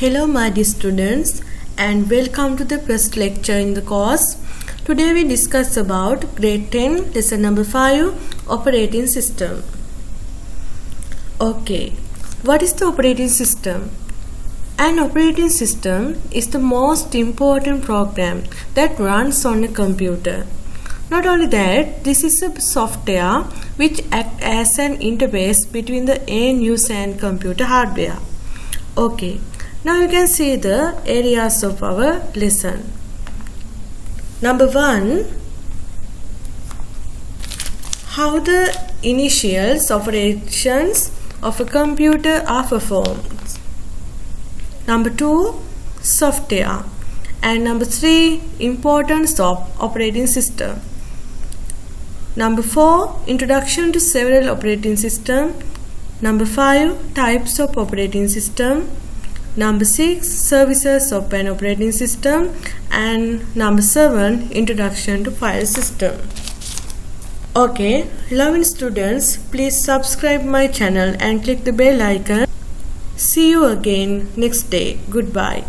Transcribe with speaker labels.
Speaker 1: Hello my dear students and welcome to the first lecture in the course. Today we discuss about grade 10 lesson number 5 operating system. Okay, what is the operating system? An operating system is the most important program that runs on a computer. Not only that, this is a software which acts as an interface between the end user and computer hardware. Okay. Now you can see the areas of our lesson. Number 1, how the initial operations of a computer are performed. Number 2, software. And number 3, importance of operating system. Number 4, introduction to several operating systems. Number 5, types of operating system. Number 6, services of an operating system, and number 7, introduction to file system. Okay, loving students, please subscribe my channel and click the bell icon. See you again next day. Goodbye.